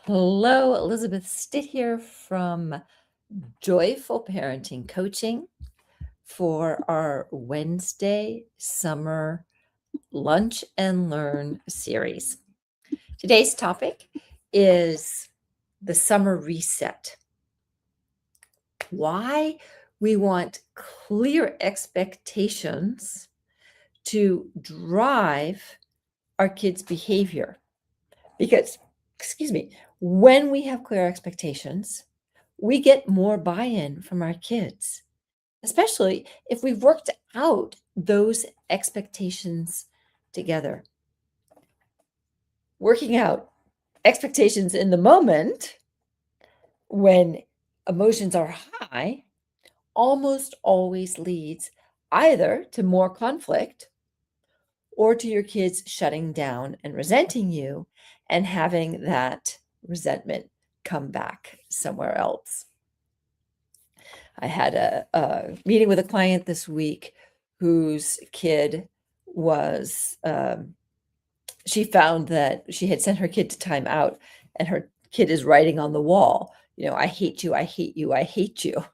Hello, Elizabeth Stitt here from Joyful Parenting Coaching for our Wednesday summer Lunch and Learn series. Today's topic is the summer reset. Why we want clear expectations to drive our kids' behavior. Because, when we have clear expectations, we get more buy-in from our kids, especially if we've worked out those expectations together. Working out expectations in the moment when emotions are high almost always leads either to more conflict or to your kids shutting down and resenting you and having that resentment come back somewhere else. I had a meeting with a client this week whose kid was, she found that she had sent her kid to time out, and her kid is writing on the wall, I hate you, I hate you, I hate you.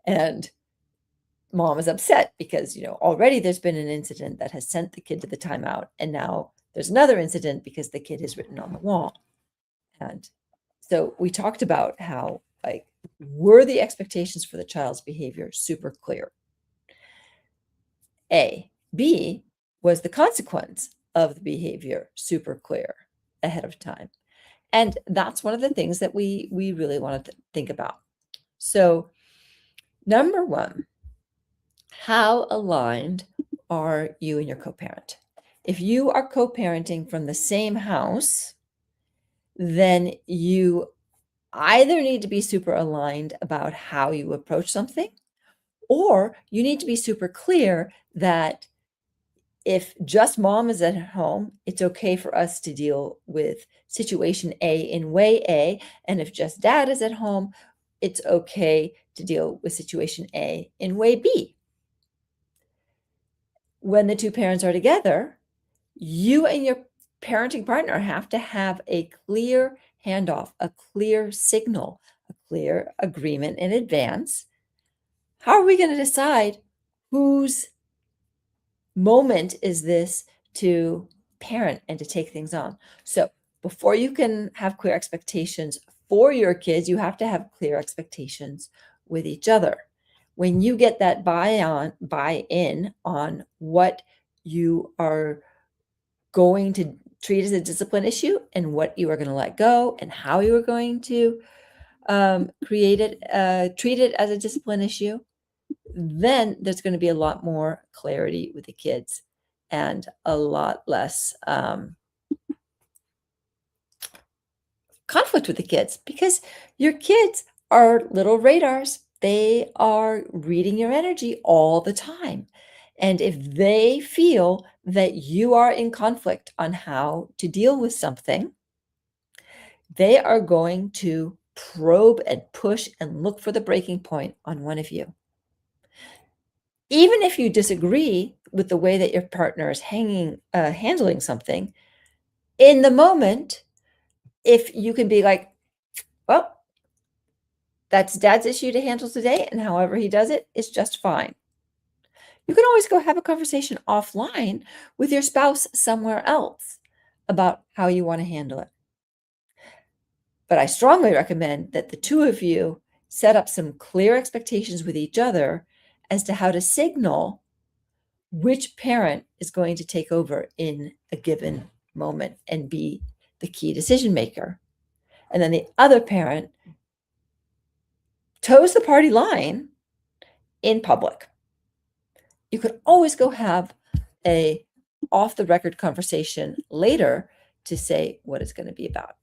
And mom is upset because, already there's been an incident that has sent the kid to the timeout, and now there's another incident because the kid has written on the wall. And so we talked about how, were the expectations for the child's behavior super clear? A. B, was the consequence of the behavior super clear ahead of time? And that's one of the things that we really want to think about. So, number one, how aligned are you and your co-parent? If you are co-parenting from the same house, then you either need to be super aligned about how you approach something, or you need to be super clear that if just mom is at home, it's okay for us to deal with situation A in way A. And if just dad is at home, it's okay to deal with situation A in way B. When the two parents are together, you and your parenting partner have to have a clear handoff, a clear signal, a clear agreement in advance. How are we going to decide whose moment is this to parent and to take things on? So before you can have clear expectations for your kids, you have to have clear expectations with each other. When you get that buy-in on what you are going to treat as a discipline issue and what you are going to let go and how you are going to treat it as a discipline issue, then there's going to be a lot more clarity with the kids and a lot less conflict with the kids, because your kids are little radars. They are reading your energy all the time. And if they feel that you are in conflict on how to deal with something, they are going to probe and push and look for the breaking point on one of you. Even if you disagree with the way that your partner is handling something, in the moment, if you can be like, well, that's dad's issue to handle today, and however he does it is just fine. You can always go have a conversation offline with your spouse somewhere else about how you want to handle it. But I strongly recommend that the two of you set up some clear expectations with each other as to how to signal which parent is going to take over in a given moment and be the key decision maker. And then the other parent toes the party line in public. You could always go have a off the record conversation later to say what it's going to be about.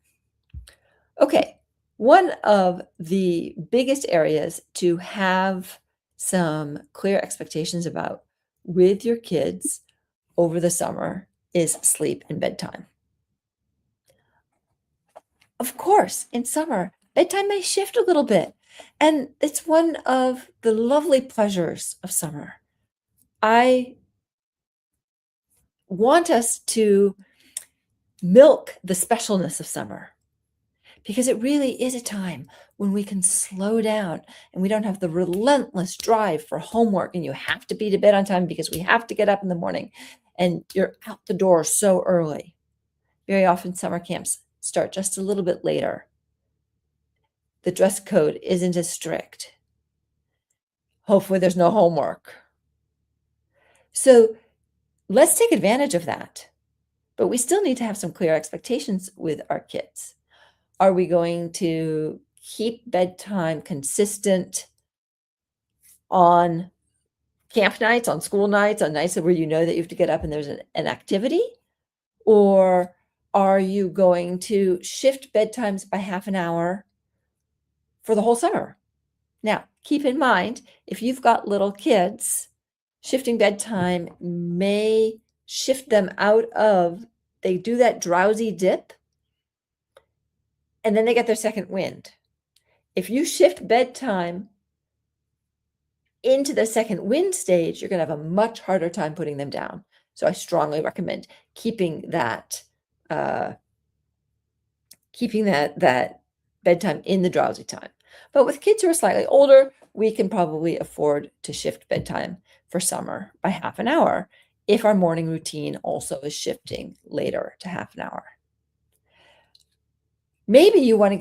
Okay, one of the biggest areas to have some clear expectations about with your kids over the summer is sleep and bedtime. Of course, in summer, bedtime may shift a little bit, and it's one of the lovely pleasures of summer. I want us to milk the specialness of summer, because it really is a time when we can slow down and we don't have the relentless drive for homework and you have to be to bed on time because we have to get up in the morning and you're out the door so early. Very often summer camps start just a little bit later. The dress code isn't as strict. Hopefully there's no homework. So let's take advantage of that. But we still need to have some clear expectations with our kids. Are we going to keep bedtime consistent on camp nights, on school nights, on nights where you know that you have to get up and there's an activity? Or are you going to shift bedtimes by half an hour for the whole summer? Now, keep in mind, if you've got little kids, shifting bedtime may shift them out of, they do that drowsy dip, and then they get their second wind. If you shift bedtime into the second wind stage, you're going to have a much harder time putting them down. So I strongly recommend keeping that bedtime in the drowsy time. But with kids who are slightly older, we can probably afford to shift bedtime for summer by half an hour if our morning routine also is shifting later to half an hour. Maybe you want to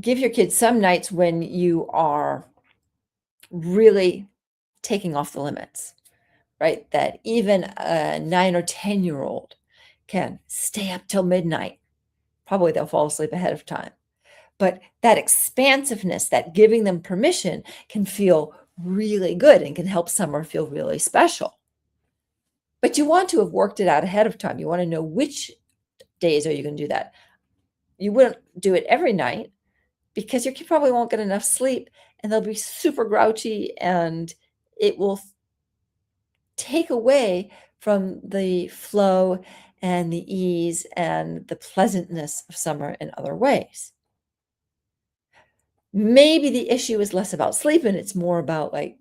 give your kids some nights when you are really taking off the limits, right? That even a 9 or 10-year-old can stay up till midnight. Probably they'll fall asleep ahead of time. But that expansiveness, that giving them permission can feel really good and can help summer feel really special. But you want to have worked it out ahead of time. You want to know which days are you going to do that. You wouldn't do it every night because your kid probably won't get enough sleep and they'll be super grouchy and it will take away from the flow and the ease and the pleasantness of summer in other ways. Maybe the issue is less about sleep and it's more about like,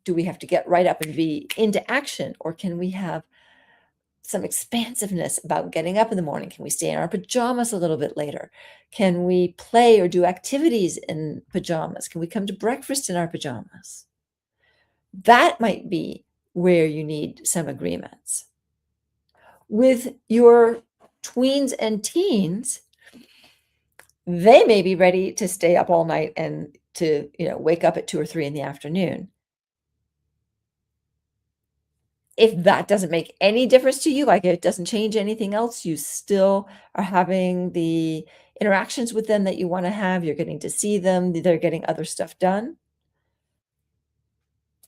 do we have to get right up and be into action, or can we have some expansiveness about getting up in the morning? Can we stay in our pajamas a little bit later? Can we play or do activities in pajamas? Can we come to breakfast in our pajamas? That might be where you need some agreements. With your tweens and teens, they may be ready to stay up all night and to, wake up at 2 or 3 in the afternoon. If that doesn't make any difference to you, like it doesn't change anything else, you still are having the interactions with them that you want to have, you're getting to see them, they're getting other stuff done.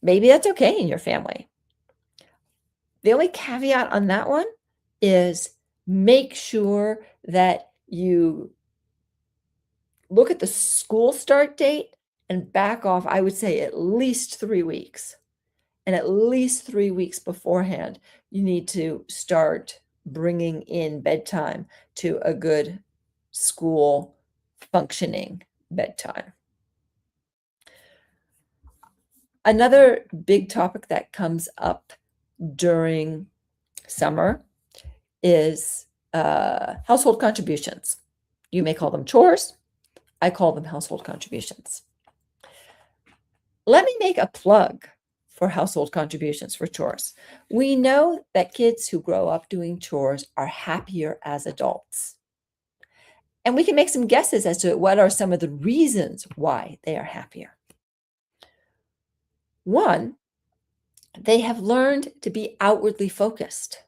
Maybe that's okay in your family. The only caveat on that one is make sure that you look at the school start date and back off, I would say at least 3 weeks. And at least 3 weeks beforehand, you need to start bringing in bedtime to a good school functioning bedtime. Another big topic that comes up during summer is household contributions. You may call them chores. I call them household contributions. Let me make a plug for household contributions, for chores. We know that kids who grow up doing chores are happier as adults. And we can make some guesses as to what are some of the reasons why they are happier. One, they have learned to be outwardly focused.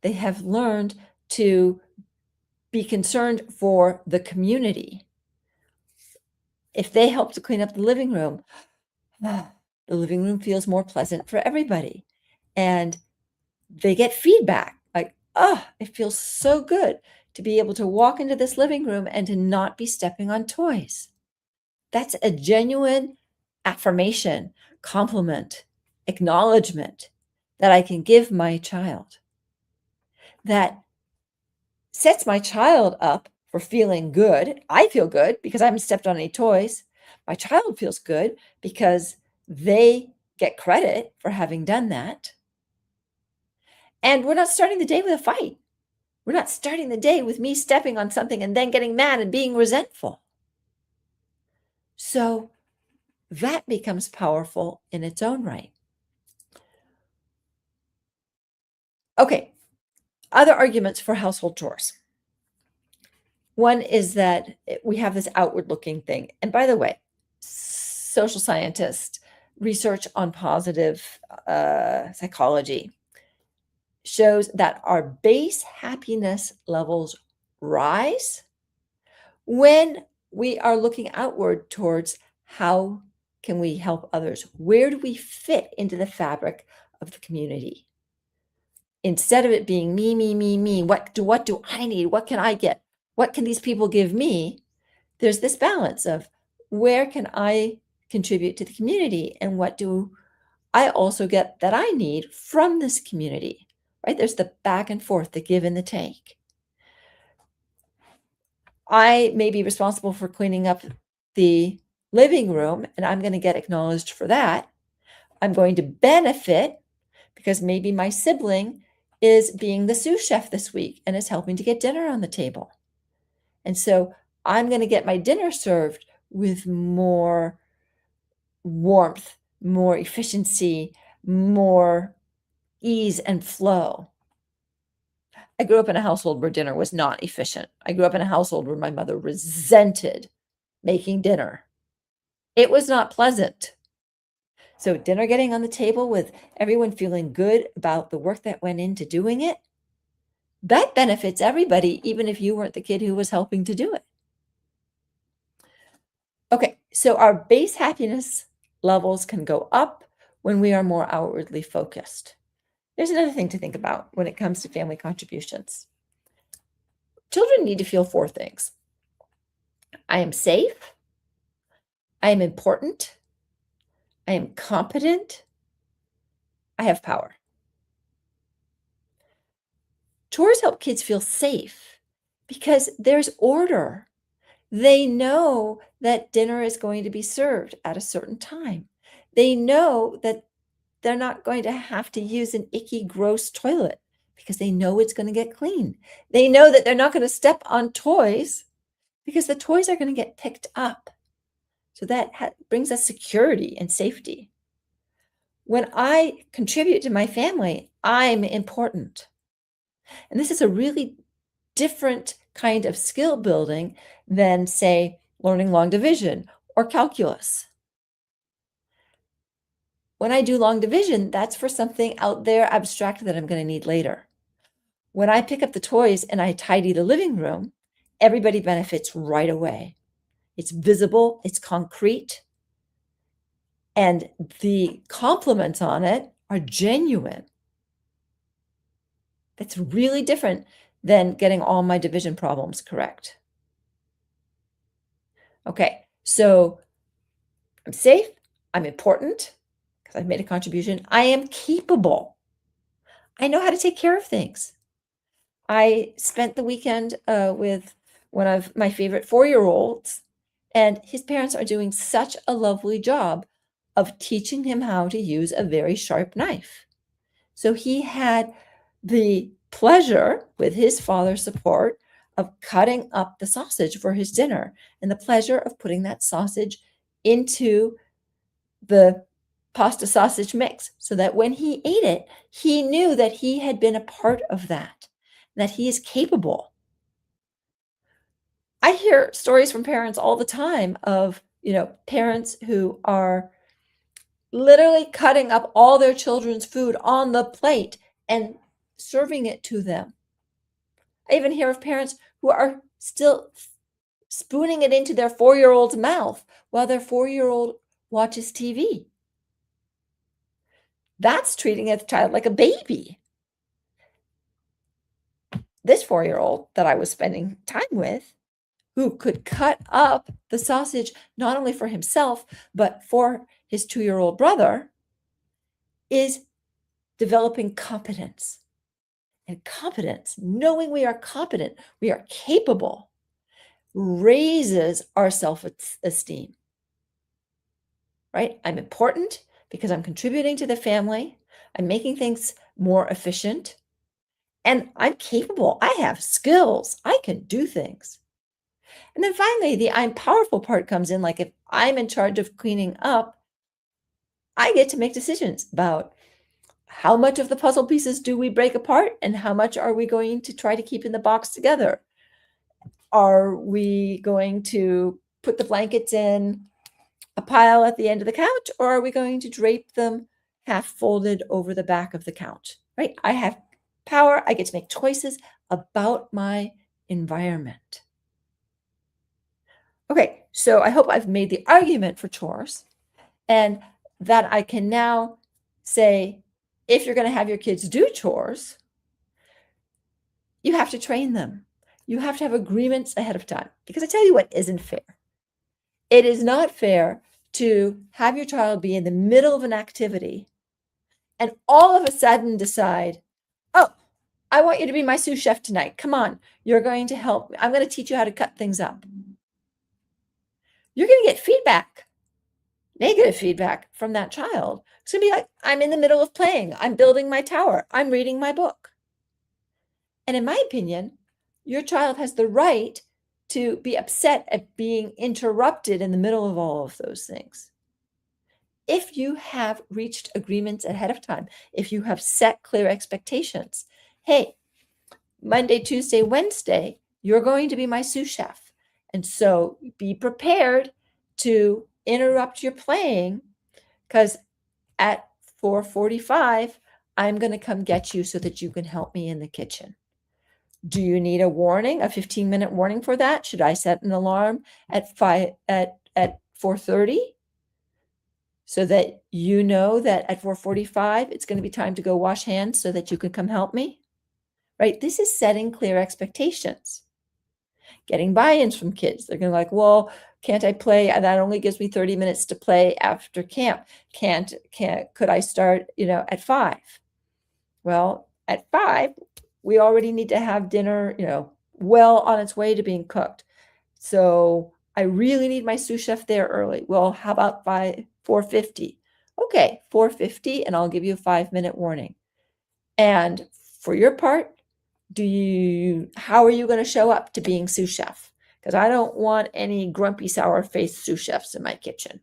They have learned to be concerned for the community. If they help to clean up the living room, the living room feels more pleasant for everybody. And they get feedback like, it feels so good to be able to walk into this living room and to not be stepping on toys. That's a genuine affirmation, compliment, acknowledgement that I can give my child. That sets my child up for feeling good. I feel good because I haven't stepped on any toys. My child feels good because they get credit for having done that. And we're not starting the day with a fight. We're not starting the day with me stepping on something and then getting mad and being resentful. So that becomes powerful in its own right. Okay, other arguments for household chores. One is that we have this outward looking thing. And by the way, social scientists, research on positive psychology shows that our base happiness levels rise when we are looking outward towards how can we help others? Where do we fit into the fabric of the community? Instead of it being me, what do I need? What can I get? What can these people give me? There's this balance of where can I contribute to the community and what do I also get that I need from this community, right? There's the back and forth, the give and the take. I may be responsible for cleaning up the living room and I'm going to get acknowledged for that. I'm going to benefit because maybe my sibling is being the sous chef this week and is helping to get dinner on the table. And so I'm going to get my dinner served with more warmth, more efficiency, more ease and flow. I grew up in a household where dinner was not efficient. I grew up in a household where my mother resented making dinner. It was not pleasant. So dinner getting on the table with everyone feeling good about the work that went into doing it, that benefits everybody, even if you weren't the kid who was helping to do it. Okay, so our base happiness levels can go up when we are more outwardly focused. There's another thing to think about when it comes to family contributions. Children need to feel four things. I am safe. I am important. I am competent. I have power. Chores help kids feel safe because there's order. They know that dinner is going to be served at a certain time. They know that they're not going to have to use an icky, gross toilet because they know it's going to get clean. They know that they're not going to step on toys because the toys are going to get picked up. So that brings us security and safety. When I contribute to my family, I'm important. And this is a really different kind of skill building than, say, learning long division or calculus. When I do long division, that's for something out there abstract that I'm going to need later. When I pick up the toys and I tidy the living room, everybody benefits right away. It's visible, it's concrete, and the compliments on it are genuine. That's really different than getting all my division problems correct. Okay, so I'm safe, I'm important because I've made a contribution. I am capable. I know how to take care of things. I spent the weekend with one of my favorite 4-year-olds, and his parents are doing such a lovely job of teaching him how to use a very sharp knife. So he had the pleasure, with his father's support, of cutting up the sausage for his dinner and the pleasure of putting that sausage into the pasta sausage mix so that when he ate it, he knew that he had been a part of that he is capable. I hear stories from parents all the time of, parents who are literally cutting up all their children's food on the plate and serving it to them. I even hear of parents who are still spooning it into their 4-year-old's mouth while their 4-year-old watches TV. That's treating a child like a baby. This 4-year-old that I was spending time with, who could cut up the sausage not only for himself, but for his 2-year-old brother, is developing competence. And competence, knowing we are competent, we are capable, raises our self-esteem, right? I'm important because I'm contributing to the family. I'm making things more efficient. and I'm capable. I have skills. I can do things. And then finally, the I'm powerful part comes in. Like if I'm in charge of cleaning up, I get to make decisions about how much of the puzzle pieces do we break apart and how much are we going to try to keep in the box together? Are we going to put the blankets in a pile at the end of the couch, or are we going to drape them half folded over the back of the couch? Right? I have power. I get to make choices about my environment. Okay, so I hope I've made the argument for chores and that I can now say, if you're going to have your kids do chores, you have to train them. You have to have agreements ahead of time. Because I tell you what isn't fair. It is not fair to have your child be in the middle of an activity and all of a sudden decide, oh, I want you to be my sous chef tonight. Come on, you're going to help me. I'm going to teach you how to cut things up. You're going to get feedback, negative feedback from that child. It's going to be like, I'm in the middle of playing. I'm building my tower. I'm reading my book. And in my opinion, your child has the right to be upset at being interrupted in the middle of all of those things. If you have reached agreements ahead of time, if you have set clear expectations, hey, Monday, Tuesday, Wednesday, you're going to be my sous chef. And so be prepared to interrupt your playing because at 4:45, I'm going to come get you so that you can help me in the kitchen. Do you need a warning, a 15-minute warning for that? Should I set an alarm at 4:30 so that you know that at 4:45 it's going to be time to go wash hands so that you can come help me? Right? This is setting clear expectations. Getting buy-ins from kids. They're going to be like, well, can't I play? That only gives me 30 minutes to play after camp. Could I start, at 5? Well, at 5, we already need to have dinner, well on its way to being cooked. So I really need my sous chef there early. Well, how about 4:50? Okay, 4:50, and I'll give you a 5-minute warning. And for your part, how are you going to show up to being sous chef? Because I don't want any grumpy, sour-faced sous chefs in my kitchen.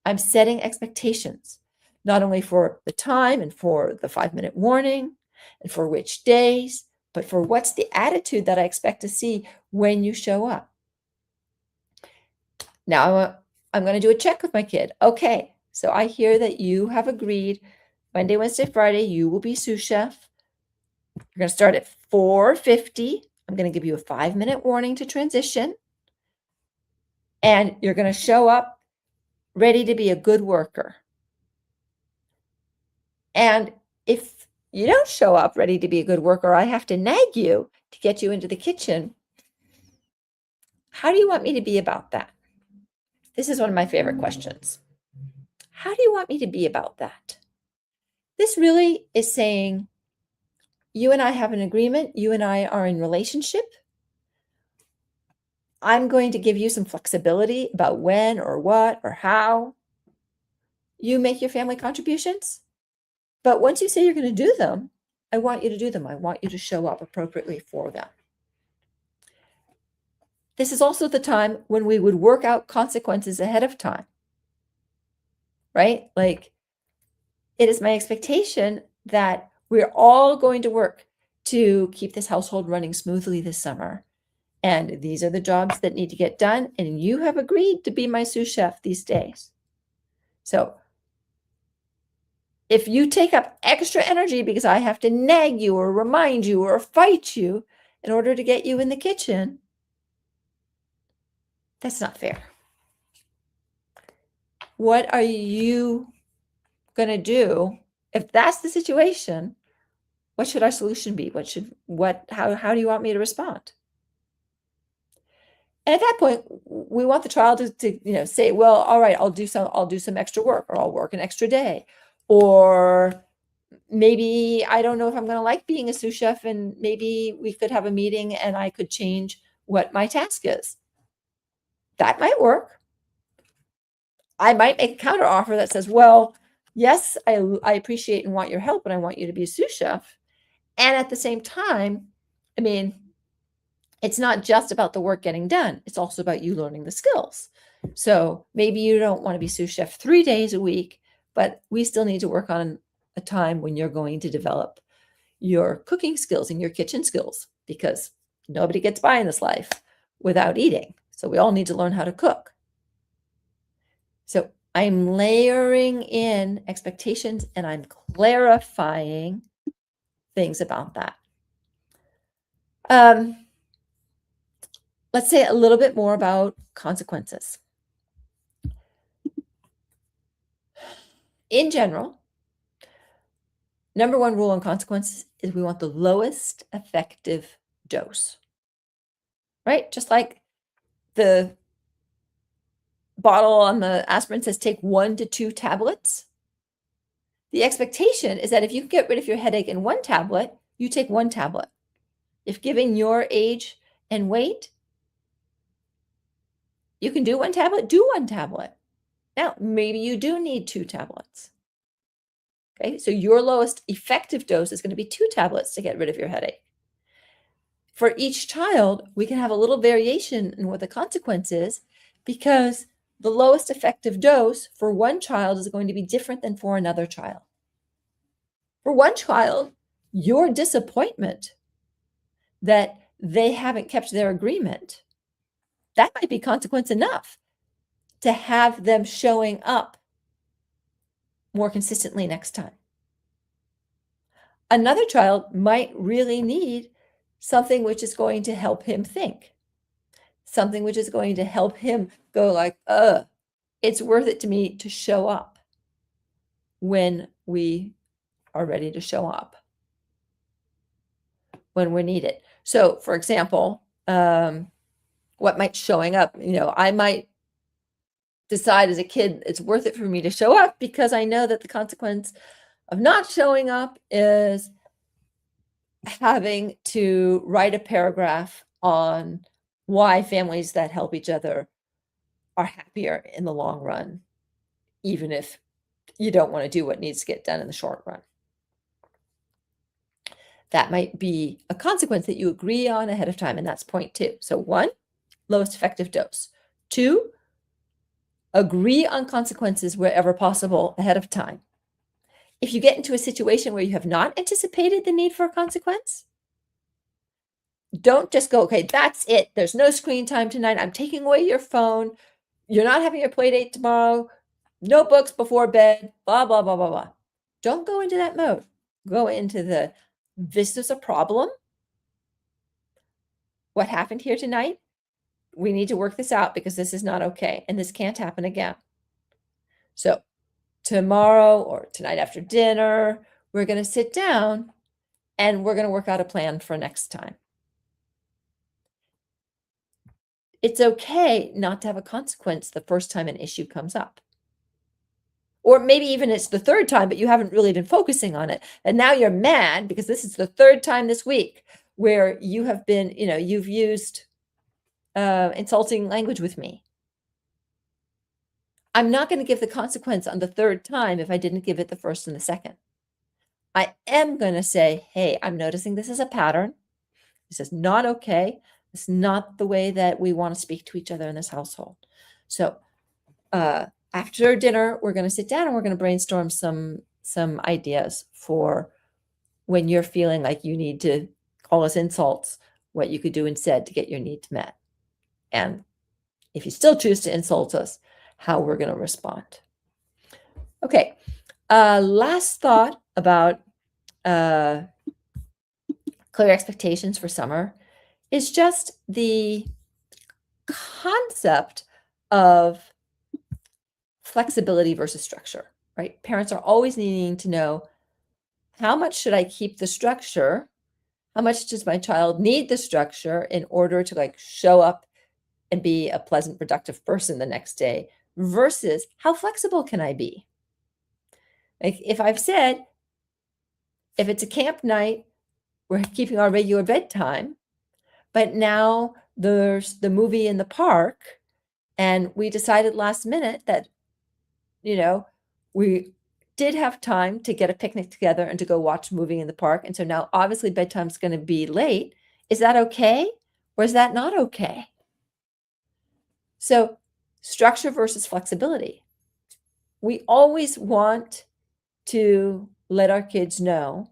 I'm setting expectations, not only for the time and for the 5-minute warning and for which days, but for what's the attitude that I expect to see when you show up. Now I'm going to do a check with my kid. Okay, so I hear that you have agreed Monday, Wednesday, Friday, you will be sous chef. You're going to start at 4:50. I'm going to give you a 5-minute warning to transition. And you're going to show up ready to be a good worker. And if you don't show up ready to be a good worker, I have to nag you to get you into the kitchen. How do you want me to be about that? This is one of my favorite questions. How do you want me to be about that? This really is saying, you and I have an agreement. You and I are in relationship. I'm going to give you some flexibility about when or what or how you make your family contributions. But once you say you're going to do them, I want you to do them. I want you to show up appropriately for them. This is also the time when we would work out consequences ahead of time, right? Like, it is my expectation that we're all going to work to keep this household running smoothly this summer. And these are the jobs that need to get done. And you have agreed to be my sous chef these days. So if you take up extra energy because I have to nag you or remind you or fight you in order to get you in the kitchen, that's not fair. What are you going to do if that's the situation? What should our solution be? How do you want me to respond? And at that point, we want the child to say, well, all right, I'll do some extra work, or I'll work an extra day, or maybe I don't know if I'm going to like being a sous chef, and maybe we could have a meeting and I could change what my task is. That might work. I might make a counter offer that says, well, yes, I appreciate and want your help, and I want you to be a sous chef. And at the same time, I mean, it's not just about the work getting done. It's also about you learning the skills. So maybe you don't want to be sous chef 3 days a week, but we still need to work on a time when you're going to develop your cooking skills and your kitchen skills, because nobody gets by in this life without eating. So we all need to learn how to cook. So I'm layering in expectations and I'm clarifying things about that. Let's say a little bit more about consequences. In general, number one rule on consequences is we want the lowest effective dose, right? Just like the bottle on the aspirin says take 1 to 2 tablets. The expectation is that if you can get rid of your headache in 1 tablet, you take 1 tablet. If given your age and weight, you can do 1 tablet, do 1 tablet. Now, maybe you do need 2 tablets. Okay, so your lowest effective dose is going to be 2 tablets to get rid of your headache. For each child, we can have a little variation in what the consequence is, because the lowest effective dose for one child is going to be different than for another child. For one child, your disappointment that they haven't kept their agreement, that might be consequence enough to have them showing up more consistently next time. Another child might really need something which is going to help him think, something which is going to help him go like, it's worth it to me to show up when we are ready to show up, when we're needed. So, for example, what might showing up, I might decide as a kid it's worth it for me to show up because I know that the consequence of not showing up is having to write a paragraph on why families that help each other are happier in the long run, even if you don't want to do what needs to get done in the short run. That might be a consequence that you agree on ahead of time, and that's point 2. So 1, lowest effective dose. 2, agree on consequences wherever possible ahead of time. If you get into a situation where you have not anticipated the need for a consequence, don't just go, okay, that's it. There's no screen time tonight. I'm taking away your phone. You're not having your play date tomorrow. No books before bed, blah, blah, blah, blah, blah. Don't go into that mode. Go into this is a problem. What happened here tonight? We need to work this out because this is not okay. And this can't happen again. So tomorrow or tonight after dinner, we're going to sit down and we're going to work out a plan for next time. It's okay not to have a consequence the first time an issue comes up. Or maybe even it's the 3rd time, but you haven't really been focusing on it. And now you're mad because this is the 3rd time this week where you have been, you've used insulting language with me. I'm not going to give the consequence on the 3rd time if I didn't give it the 1st and the 2nd. I am going to say, hey, I'm noticing this is a pattern. This is not okay. It's not the way that we want to speak to each other in this household. So after dinner, we're going to sit down and we're going to brainstorm some ideas for when you're feeling like you need to call us insults, what you could do instead to get your needs met. And if you still choose to insult us, how we're going to respond. Okay. Last thought about clear expectations for summer is just the concept of flexibility versus structure, right? Parents are always needing to know, how much should I keep the structure? How much does my child need the structure in order to show up and be a pleasant, productive person the next day, versus how flexible can I be? Like if I've said, if it's a camp night, we're keeping our regular bedtime, but now there's the movie in the park, and we decided last minute that, we did have time to get a picnic together and to go watch a movie in the park, and so now obviously bedtime's gonna be late. Is that okay, or is that not okay? So, structure versus flexibility. We always want to let our kids know,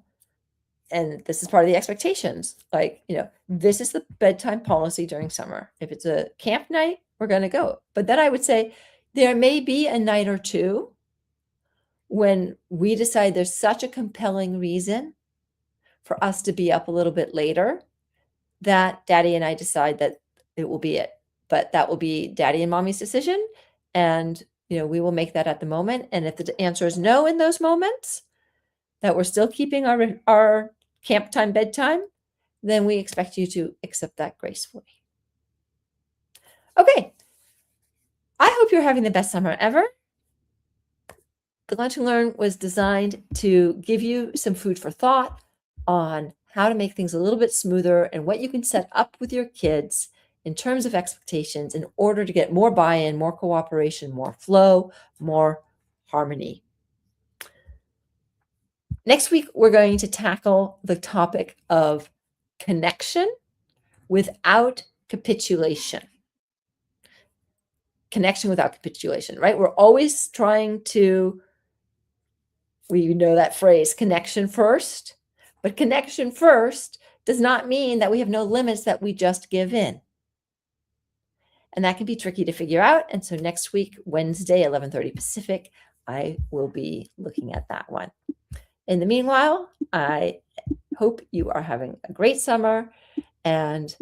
and this is part of the expectations, like, this is the bedtime policy during summer. If it's a camp night, we're gonna go. But then I would say there may be a night or two when we decide there's such a compelling reason for us to be up a little bit later that daddy and I decide that it will be it. But that will be daddy and mommy's decision. And, we will make that at the moment. And if the answer is no in those moments, that we're still keeping our camp time bedtime, then we expect you to accept that gracefully. Okay. I hope you're having the best summer ever. The Lunch and Learn was designed to give you some food for thought on how to make things a little bit smoother and what you can set up with your kids in terms of expectations in order to get more buy-in, more cooperation, more flow, more harmony. Next week, we're going to tackle the topic of connection without capitulation. Connection without capitulation, right? We're always trying to, we know that phrase, connection first, but connection first does not mean that we have no limits that we just give in. And that can be tricky to figure out. And so next week, Wednesday, 11:30 Pacific, I will be looking at that one. In the meanwhile, I hope you are having a great summer, and